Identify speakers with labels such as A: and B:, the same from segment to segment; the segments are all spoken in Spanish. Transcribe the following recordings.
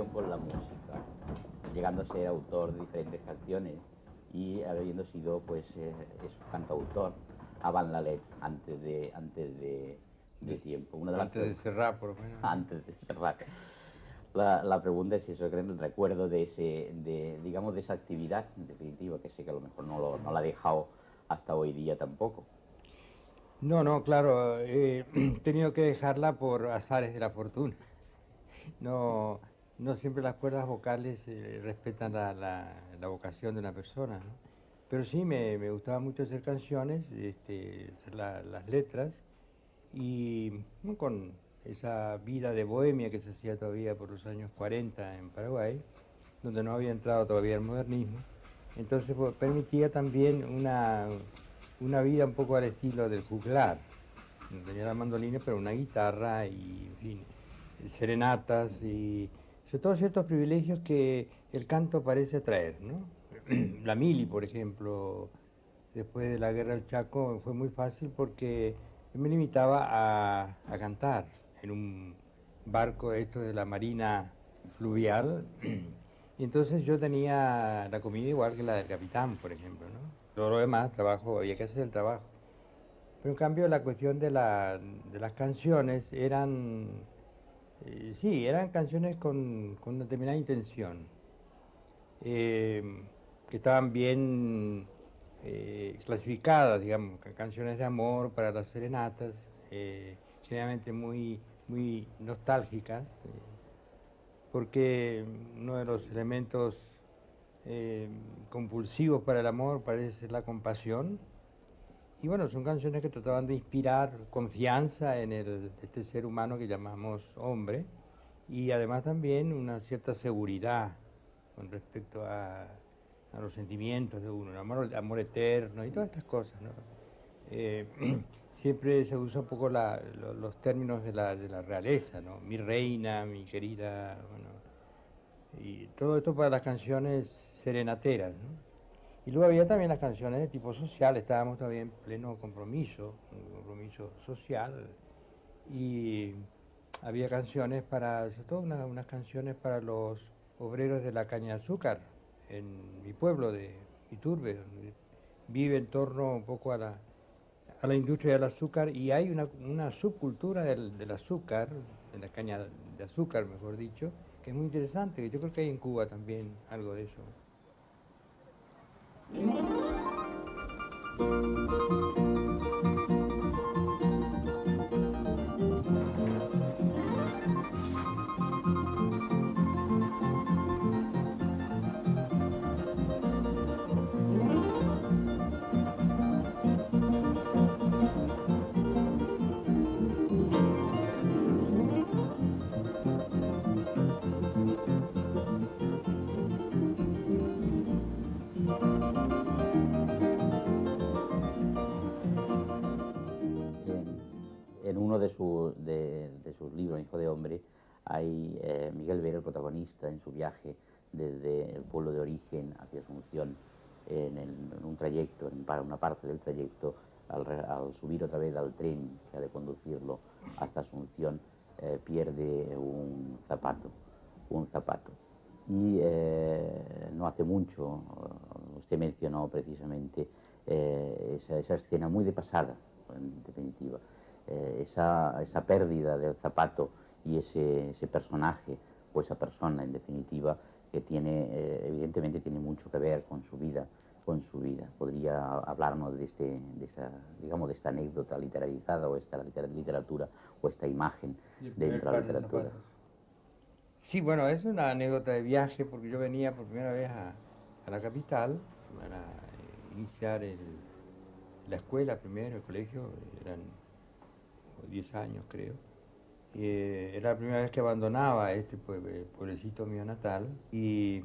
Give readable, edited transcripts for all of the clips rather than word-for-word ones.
A: relación con la música, llegando a ser autor de diferentes canciones y habiendo sido pues es cantautor avant la lettre, antes de tiempo.
B: Antes de Serrat, por lo menos.
A: Antes de Serrat. La pregunta es si eso, el recuerdo digamos, de esa actividad, en definitiva, que sé que a lo mejor no la ha dejado hasta hoy día tampoco.
B: No, no, claro, he tenido que dejarla por azares de la fortuna. No, no siempre las cuerdas vocales respetan la vocación de una persona, ¿no? Pero sí, me gustaba mucho hacer canciones, hacer las letras, y ¿no? Con esa vida de bohemia que se hacía todavía por los años 40 en Paraguay, donde no había entrado todavía el modernismo, entonces pues, permitía también una vida un poco al estilo del juglar. No tenía la mandolina, pero una guitarra y, en fin, serenatas y sobre todo ciertos privilegios que el canto parece traer, ¿no? La mili, por ejemplo, después de la guerra del Chaco fue muy fácil porque me limitaba a cantar en un barco esto de la marina fluvial y entonces yo tenía la comida igual que la del capitán, por ejemplo, ¿no? Todo lo demás, trabajo, había que hacer el trabajo. Pero en cambio la cuestión de las canciones eran, sí, eran canciones con determinada intención, eh, que estaban bien clasificadas, digamos, canciones de amor para las serenatas, generalmente muy nostálgicas, porque uno de los elementos eh, compulsivos para el amor parece ser la compasión. Y bueno, son canciones que trataban de inspirar confianza en este ser humano que llamamos hombre y además también una cierta seguridad con respecto a los sentimientos de uno, el amor eterno y todas estas cosas, ¿no? Eh, siempre se usa un poco los términos de la realeza, ¿no? Mi reina, mi querida, bueno, y todo esto para las canciones serenateras, ¿no? Y luego había también las canciones de tipo social, estábamos todavía en pleno compromiso, un compromiso social, y había canciones para, sobre todo unas canciones para los obreros de la caña de azúcar, en mi pueblo de Iturbe, donde vive en torno un poco a la industria del azúcar, y hay una subcultura del azúcar, de la caña de azúcar, mejor dicho, que es muy interesante, yo creo que hay en Cuba también algo de eso.
A: En uno de sus libros, Hijo de Hombre, hay Miguel Vera, el protagonista, en su viaje desde el pueblo de origen hacia Asunción, en un trayecto, para una parte del trayecto, al subir otra vez al tren que ha de conducirlo hasta Asunción, pierde un zapato. Y no hace mucho, usted mencionó precisamente esa escena muy de pasada, en definitiva, esa pérdida del zapato y ese personaje o esa persona, en definitiva, que tiene, evidentemente tiene mucho que ver con su vida. ¿Podría hablarnos digamos, de esta anécdota literarizada o esta literatura o esta imagen dentro de la literatura?
B: Sí, bueno, es una anécdota de viaje porque yo venía por primera vez a la capital para iniciar la escuela primero, el colegio, eran 10 años creo. Era la primera vez que abandonaba este pueblecito mío natal y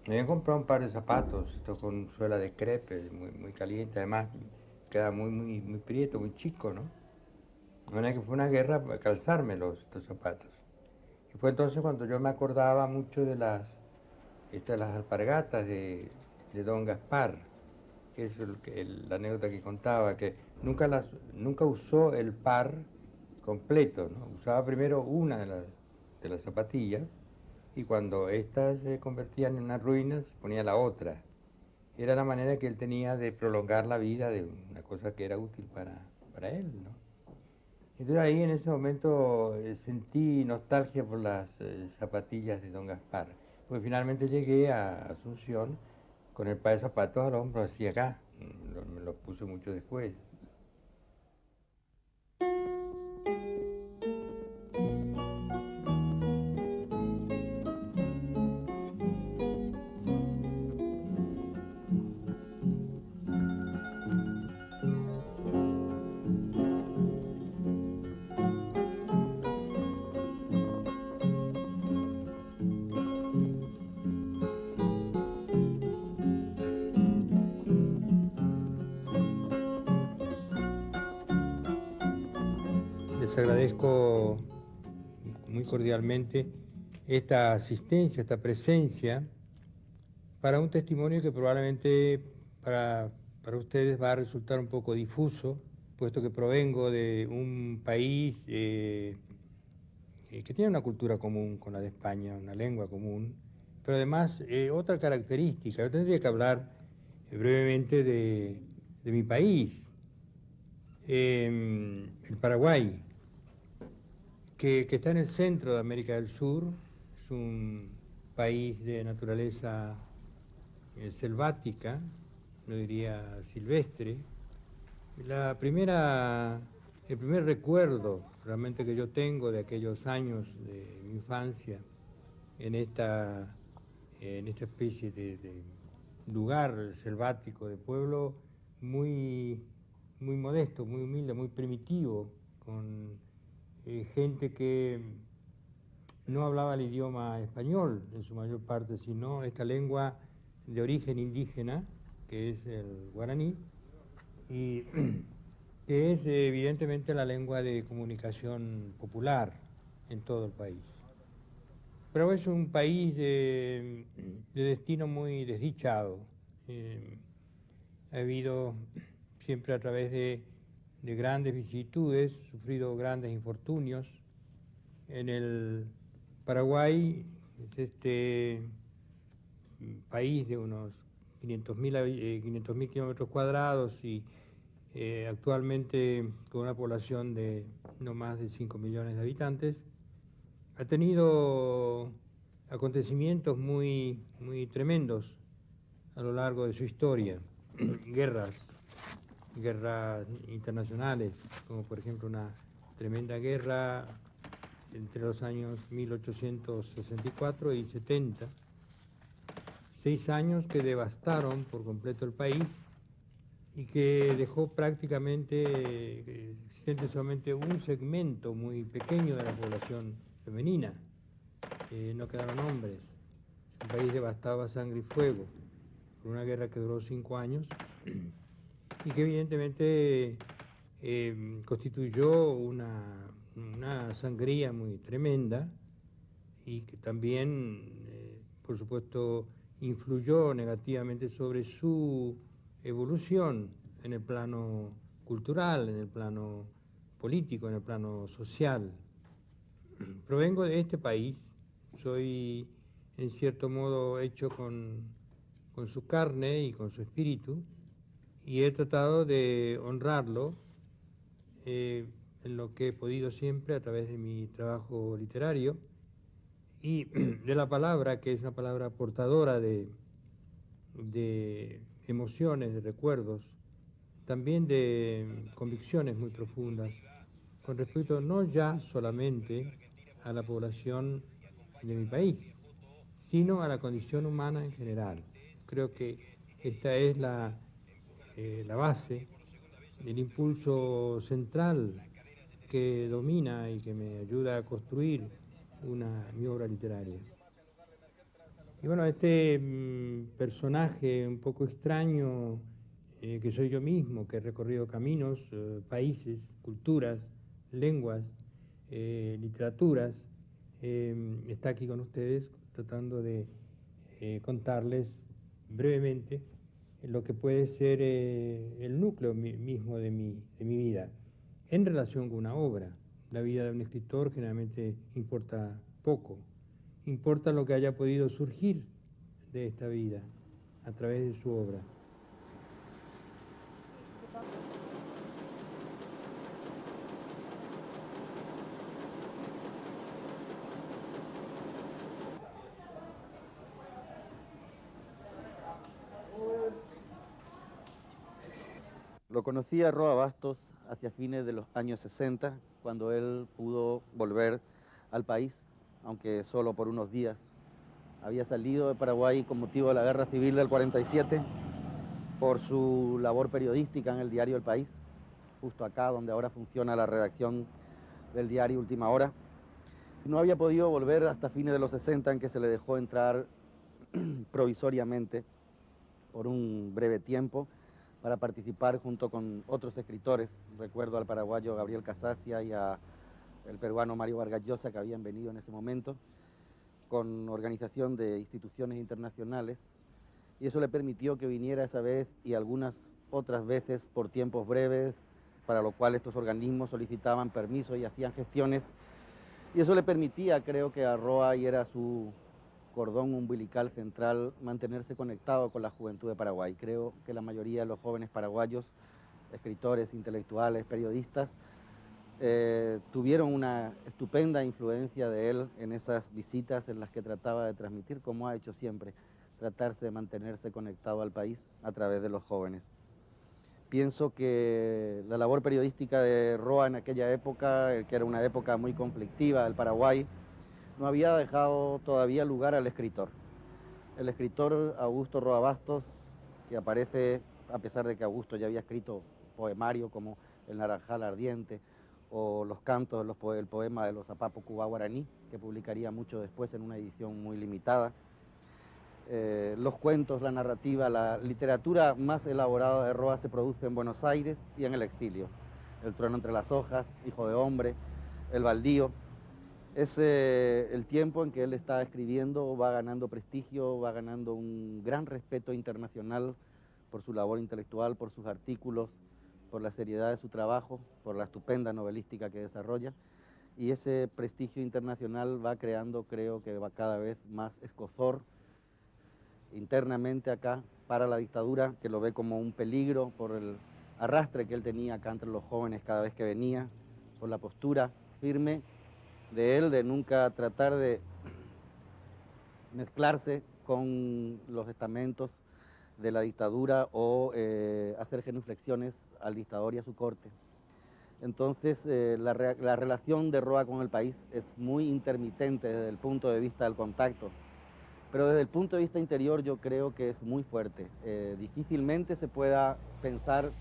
B: me habían comprado un par de zapatos, estos con suela de crepe, muy caliente, además queda muy prieto, muy chico, ¿no? De manera que fue una guerra para calzarme estos zapatos. Y fue entonces cuando yo me acordaba mucho de las alpargatas de don Gaspar, que es la anécdota que contaba, que nunca usó el par completo, ¿no? Usaba primero una de las zapatillas y cuando éstas se convertían en una ruina se ponía la otra. Era la manera que él tenía de prolongar la vida de una cosa que era útil para él, ¿no? Entonces ahí en ese momento sentí nostalgia por las zapatillas de don Gaspar, porque finalmente llegué a Asunción con el par de zapatos al hombro, así acá, me los puse mucho después. Les agradezco muy cordialmente esta asistencia, esta presencia, para un testimonio que probablemente para ustedes va a resultar un poco difuso, puesto que provengo de un país que tiene una cultura común con la de España, una lengua común, pero además otra característica. Yo tendría que hablar brevemente de mi país, el Paraguay, que está en el centro de América del Sur. Es un país de naturaleza selvática, no diría silvestre. El primer recuerdo realmente que yo tengo de aquellos años de mi infancia en esta especie de lugar selvático, de pueblo muy, muy modesto, muy humilde, muy primitivo, con gente que no hablaba el idioma español en su mayor parte, sino esta lengua de origen indígena, que es el guaraní, y que es evidentemente la lengua de comunicación popular en todo el país. Pero es un país de destino muy desdichado. Ha habido siempre a través de grandes vicisitudes, sufrido grandes infortunios. En el Paraguay es este país de unos 500.000 kilómetros cuadrados y actualmente con una población de no más de 5 millones de habitantes, ha tenido acontecimientos muy, muy tremendos a lo largo de su historia, guerras internacionales, como por ejemplo una tremenda guerra entre los años 1864 y 70, 6 años que devastaron por completo el país y que dejó prácticamente existente solamente un segmento muy pequeño de la población femenina. No quedaron hombres. Es un país devastado a sangre y fuego por una guerra que duró 5 años y que evidentemente constituyó una sangría muy tremenda y que también, por supuesto, influyó negativamente sobre su evolución en el plano cultural, en el plano político, en el plano social. Provengo de este país, soy en cierto modo hecho con su carne y con su espíritu, y he tratado de honrarlo en lo que he podido siempre a través de mi trabajo literario y de la palabra, que es una palabra portadora de emociones, de recuerdos, también de convicciones muy profundas, con respecto no ya solamente a la población de mi país, sino a la condición humana en general. Creo que esta es la base, el impulso central que domina y que me ayuda a construir mi obra literaria. Y bueno, este personaje un poco extraño, que soy yo mismo, que he recorrido caminos, países, culturas, lenguas, literaturas, está aquí con ustedes tratando de contarles brevemente lo que puede ser el núcleo mismo de mi vida, en relación con una obra. La vida de un escritor generalmente importa poco, importa lo que haya podido surgir de esta vida a través de su obra.
C: Lo conocí a Roa Bastos hacia fines de los años 60, cuando él pudo volver al país, aunque solo por unos días. Había salido de Paraguay con motivo de la Guerra Civil del 47 por su labor periodística en el diario El País, justo acá donde ahora funciona la redacción del diario Última Hora. Y no había podido volver hasta fines de los 60, en que se le dejó entrar provisoriamente por un breve tiempo para participar junto con otros escritores. Recuerdo al paraguayo Gabriel Casasia y al peruano Mario Vargas Llosa, que habían venido en ese momento, con organización de instituciones internacionales, y eso le permitió que viniera esa vez y algunas otras veces por tiempos breves, para lo cual estos organismos solicitaban permiso y hacían gestiones, y eso le permitía, creo que a Roa, y era su cordón umbilical central, mantenerse conectado con la juventud de Paraguay. Creo que la mayoría de los jóvenes paraguayos, escritores, intelectuales, periodistas, tuvieron una estupenda influencia de él en esas visitas en las que trataba de transmitir, como ha hecho siempre, tratarse de mantenerse conectado al país a través de los jóvenes. Pienso que la labor periodística de Roa en aquella época, que era una época muy conflictiva del Paraguay, no había dejado todavía lugar al escritor. El escritor Augusto Roa Bastos, que aparece, a pesar de que Augusto ya había escrito poemario como El Naranjal Ardiente o los cantos, el poema de los Apapo Cubá Guaraní, que publicaría mucho después en una edición muy limitada. Los cuentos, la narrativa, la literatura más elaborada de Roa se produce en Buenos Aires y en el exilio. El trueno entre las hojas, Hijo de hombre, El baldío. Es el tiempo en que él está escribiendo, va ganando prestigio, va ganando un gran respeto internacional por su labor intelectual, por sus artículos, por la seriedad de su trabajo, por la estupenda novelística que desarrolla. Y ese prestigio internacional va creando, creo que va cada vez más escozor internamente acá para la dictadura, que lo ve como un peligro por el arrastre que él tenía acá entre los jóvenes cada vez que venía, por la postura firme de él, de nunca tratar de mezclarse con los estamentos de la dictadura o hacer genuflexiones al dictador y a su corte. Entonces, la relación de Roa con el país es muy intermitente desde el punto de vista del contacto, pero desde el punto de vista interior yo creo que es muy fuerte. Difícilmente se pueda pensar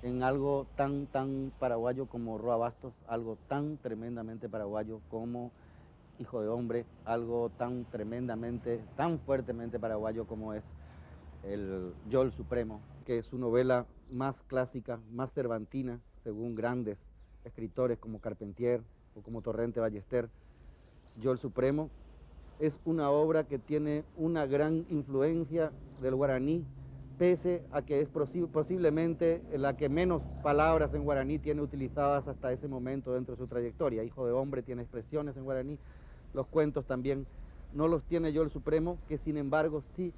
C: en algo tan paraguayo como Roa Bastos, algo tan tremendamente paraguayo como Hijo de hombre, algo tan tremendamente, tan fuertemente paraguayo como es el Yol Supremo, que es su novela más clásica, más cervantina, según grandes escritores como Carpentier o como Torrente Ballester. Yol Supremo es una obra que tiene una gran influencia del guaraní, pese a que es posiblemente la que menos palabras en guaraní tiene utilizadas hasta ese momento dentro de su trayectoria. Hijo de hombre tiene expresiones en guaraní, los cuentos también no los tiene Yol Supremo, que sin embargo sí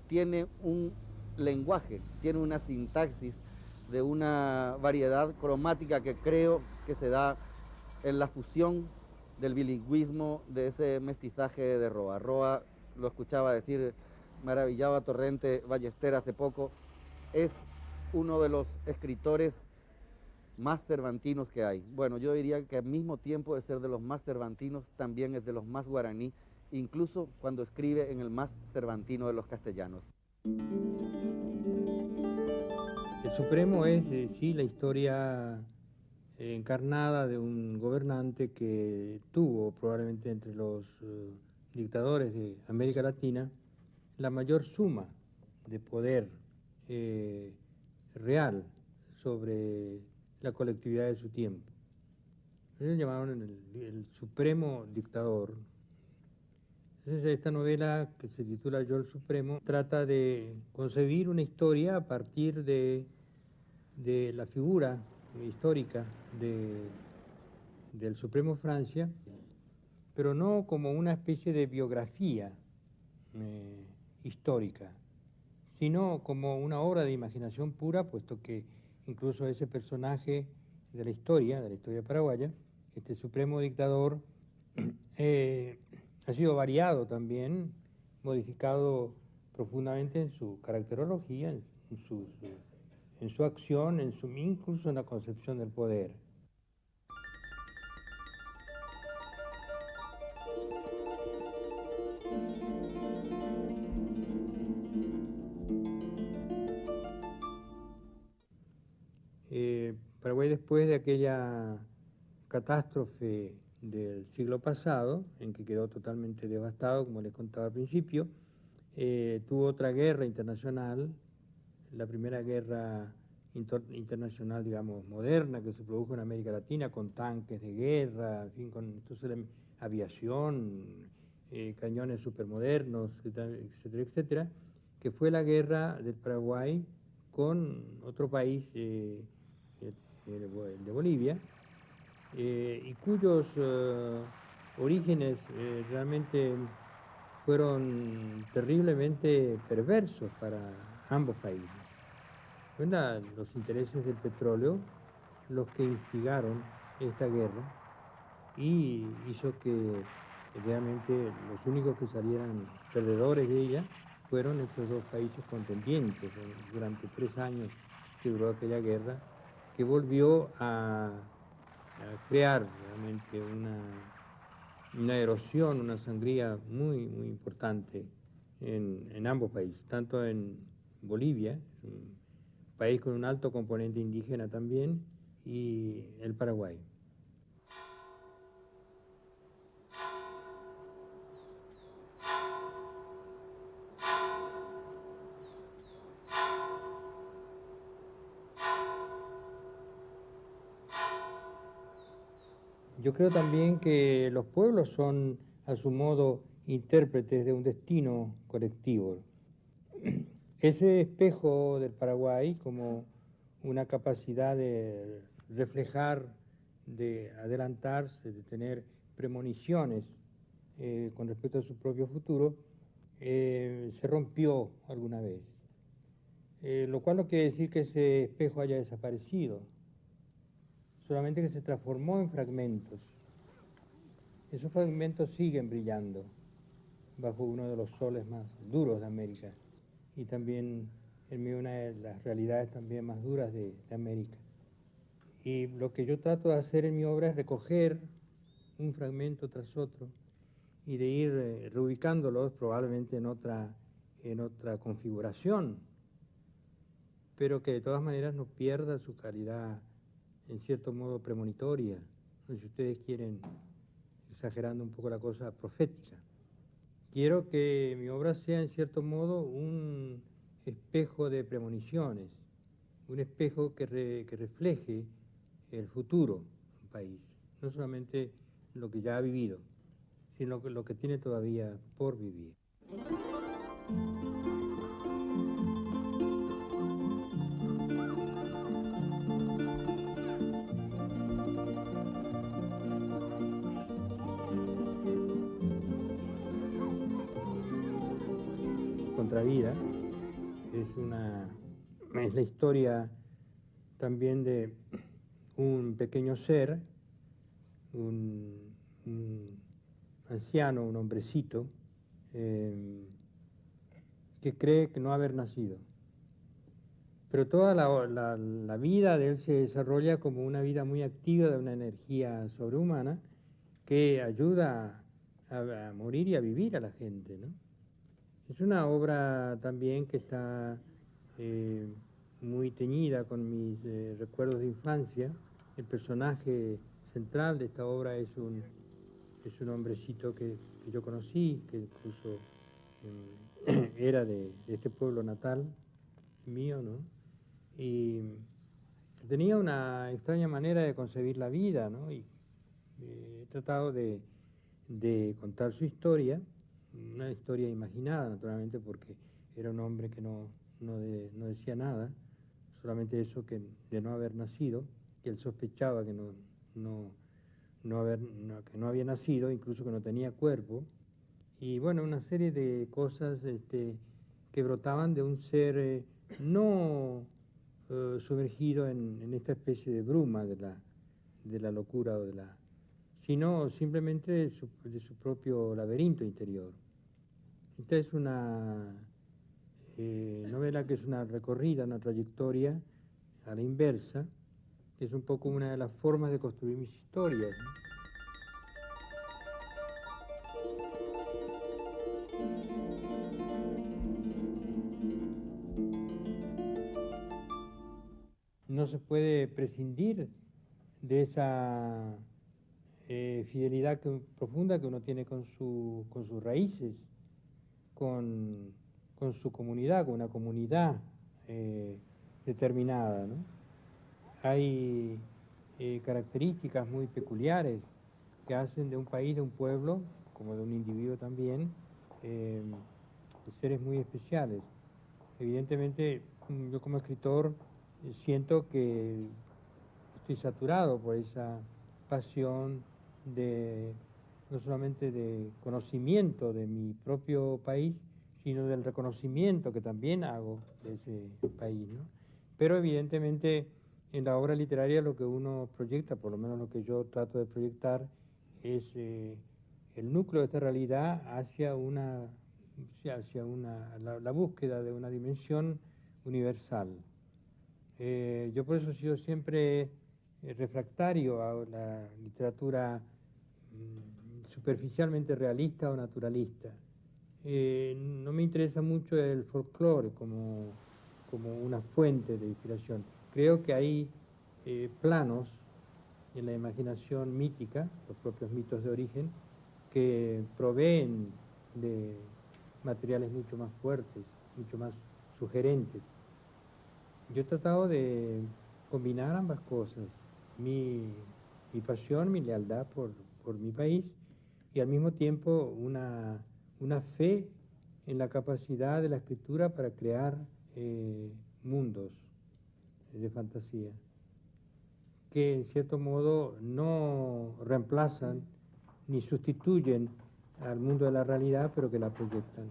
C: tiene un lenguaje, tiene una sintaxis de una variedad cromática que creo que se da en la fusión del bilingüismo, de ese mestizaje de Roa. Roa, lo escuchaba decir, maravillaba Torrente Ballester hace poco, es uno de los escritores más cervantinos que hay. Bueno, yo diría que al mismo tiempo de ser de los más cervantinos, también es de los más guaraní, incluso cuando escribe en el más cervantino de los castellanos.
B: El Supremo es, sí, la historia encarnada de un gobernante que tuvo probablemente entre los dictadores de América Latina la mayor suma de poder real sobre la colectividad de su tiempo. Ellos llamaron el supremo dictador. Entonces, esta novela, que se titula Yo el Supremo, trata de concebir una historia a partir de la figura histórica del Supremo Francia, pero no como una especie de biografía histórica, sino como una obra de imaginación pura, puesto que incluso ese personaje de la historia paraguaya, este supremo dictador, ha sido variado también, modificado profundamente en su caracterología, en su acción, incluso en la concepción del poder. Paraguay, después de aquella catástrofe del siglo pasado, en que quedó totalmente devastado, como les contaba al principio, tuvo otra guerra internacional, la primera guerra internacional, digamos, moderna, que se produjo en América Latina, con tanques de guerra, en fin, con entonces, aviación, cañones supermodernos, etcétera, etcétera, que fue la guerra del Paraguay con otro país, el de Bolivia, y cuyos orígenes realmente fueron terriblemente perversos para ambos países. Fueron los intereses del petróleo los que instigaron esta guerra y hizo que realmente los únicos que salieran perdedores de ella fueron estos dos países contendientes durante 3 años que duró aquella guerra, que volvió a crear realmente una erosión, una sangría muy, muy importante en ambos países, tanto en Bolivia, un país con un alto componente indígena también, y el Paraguay. Yo creo también que los pueblos son, a su modo, intérpretes de un destino colectivo. Ese espejo del Paraguay, como una capacidad de reflejar, de adelantarse, de tener premoniciones con respecto a su propio futuro, se rompió alguna vez. Lo cual no quiere decir que ese espejo haya desaparecido, solamente que se transformó en fragmentos. Esos fragmentos siguen brillando bajo uno de los soles más duros de América y también en medio de una de las realidades también más duras de América. Y lo que yo trato de hacer en mi obra es recoger un fragmento tras otro y de ir reubicándolos probablemente en otra configuración, pero que de todas maneras no pierda su calidad en cierto modo premonitoria, o si ustedes quieren, exagerando un poco la cosa, profética. Quiero que mi obra sea en cierto modo un espejo de premoniciones, un espejo que refleje el futuro del país, no solamente lo que ya ha vivido, sino lo que tiene todavía por vivir. Contravida es la historia también de un pequeño ser, un anciano, un hombrecito, que cree que no haber nacido. Pero toda la vida de él se desarrolla como una vida muy activa, de una energía sobrehumana que ayuda a morir y a vivir a la gente, ¿no? Es una obra también que está muy teñida con mis recuerdos de infancia. El personaje central de esta obra es un hombrecito que yo conocí, que incluso era de este pueblo natal mío, ¿no? Y tenía una extraña manera de concebir la vida, ¿no? Y he tratado de contar su historia, una historia imaginada, naturalmente, porque era un hombre que no decía nada, solamente eso, que de no haber nacido, que él sospechaba que no que no había nacido, incluso que no tenía cuerpo, y bueno, una serie de cosas que brotaban de un ser no sumergido en esta especie de bruma de la locura sino simplemente de su propio laberinto interior. Esta es una novela que es una recorrida, una trayectoria a la inversa, que es un poco una de las formas de construir mis historias, ¿no? No se puede prescindir de esa fidelidad profunda que uno tiene con sus raíces, con su comunidad, con una comunidad determinada, ¿no? Hay características muy peculiares que hacen de un país, de un pueblo, como de un individuo también, seres muy especiales. Evidentemente, yo como escritor siento que estoy saturado por esa pasión no solamente de conocimiento de mi propio país, sino del reconocimiento que también hago de ese país, ¿no? Pero evidentemente en la obra literaria lo que uno proyecta, por lo menos lo que yo trato de proyectar, es el núcleo de esta realidad hacia la búsqueda de una dimensión universal. Yo por eso he sido siempre refractario a la literatura superficialmente realista o naturalista. No me interesa mucho el folclore como una fuente de inspiración. Creo que hay planos en la imaginación mítica, los propios mitos de origen, que proveen de materiales mucho más fuertes, mucho más sugerentes. Yo he tratado de combinar ambas cosas, mi pasión, mi lealtad por mi país, y al mismo tiempo una fe en la capacidad de la escritura para crear mundos de fantasía, que en cierto modo no reemplazan ni sustituyen al mundo de la realidad, pero que la proyectan.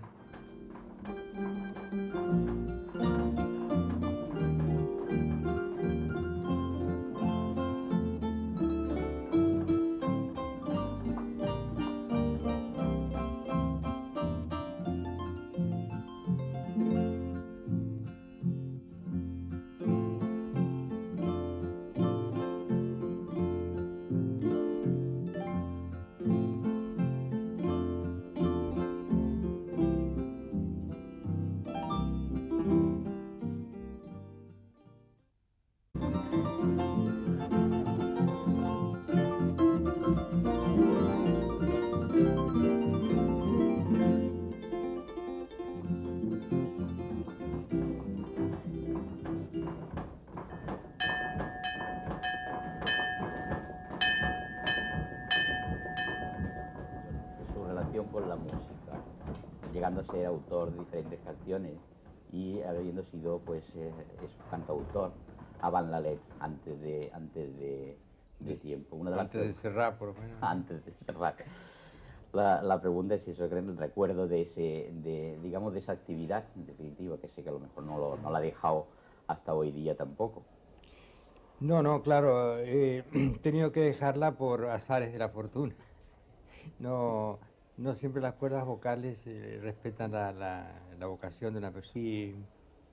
A: Con la música, llegando a ser autor de diferentes canciones y habiendo sido pues es cantautor avant la lettre, antes de tiempo.
B: Antes de Serrat, por lo menos.
A: Antes de Serrat. La pregunta es si eso, el recuerdo de esa actividad, en definitiva, que sé que a lo mejor no la ha dejado hasta hoy día tampoco.
B: No, claro, he tenido que dejarla por azares de la fortuna. No siempre las cuerdas vocales respetan la vocación de una persona. Y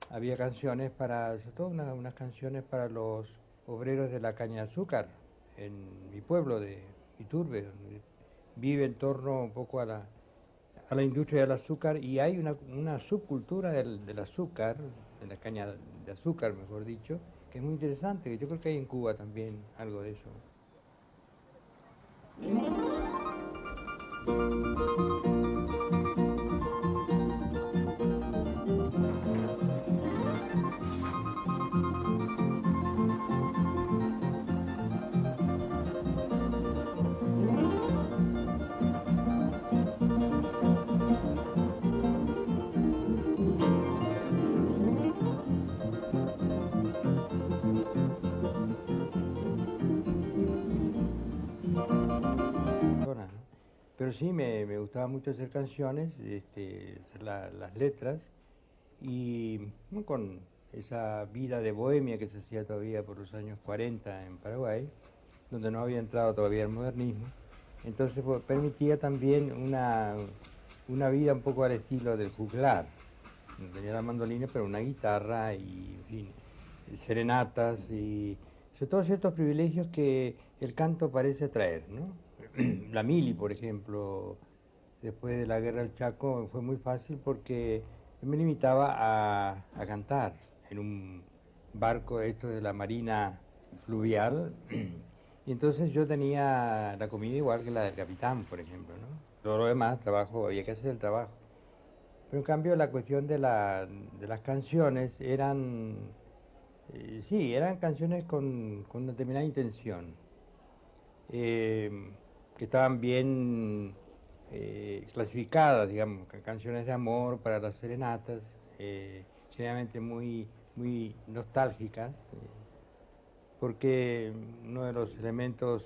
B: había canciones sobre todo unas canciones para los obreros de la caña de azúcar en mi pueblo de Iturbe, donde vive en torno un poco a la industria del azúcar, y hay una subcultura del azúcar, de la caña de azúcar, mejor dicho, que es muy interesante. Yo creo que hay en Cuba también algo de eso. Pero sí, me gustaba mucho hacer canciones, hacer las letras, y bueno, con esa vida de bohemia que se hacía todavía por los años 40 en Paraguay, donde no había entrado todavía el modernismo, entonces pues, permitía también una vida un poco al estilo del juglar. No tenía la mandolina, pero una guitarra y, en fin, serenatas y sobre todo ciertos privilegios que el canto parece traer, ¿no? La mili, por ejemplo, después de la guerra del Chaco fue muy fácil porque yo me limitaba a cantar en un barco esto de la Marina Fluvial y entonces yo tenía la comida igual que la del capitán, por ejemplo, ¿no? Todo lo demás, trabajo, había que hacer el trabajo. Pero en cambio la cuestión de las canciones eran, sí, eran canciones con una determinada intención, que estaban bien clasificadas, digamos, canciones de amor para las serenatas, generalmente muy nostálgicas, porque uno de los elementos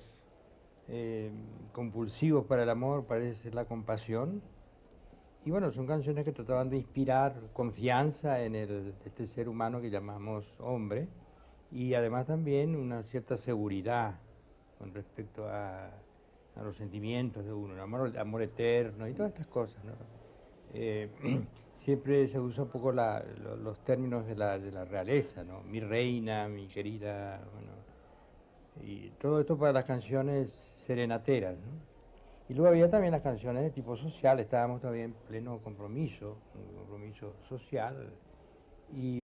B: compulsivos para el amor parece ser la compasión. Y bueno, son canciones que trataban de inspirar confianza en este ser humano que llamamos hombre, y además también una cierta seguridad con respecto a los sentimientos de uno, el amor eterno y todas estas cosas, ¿no? Eh, siempre se usa un poco los términos de la realeza, ¿no? Mi reina, mi querida, bueno, y todo esto para las canciones serenateras, ¿no? Y luego había también las canciones de tipo social, estábamos todavía en pleno compromiso, un compromiso social. Y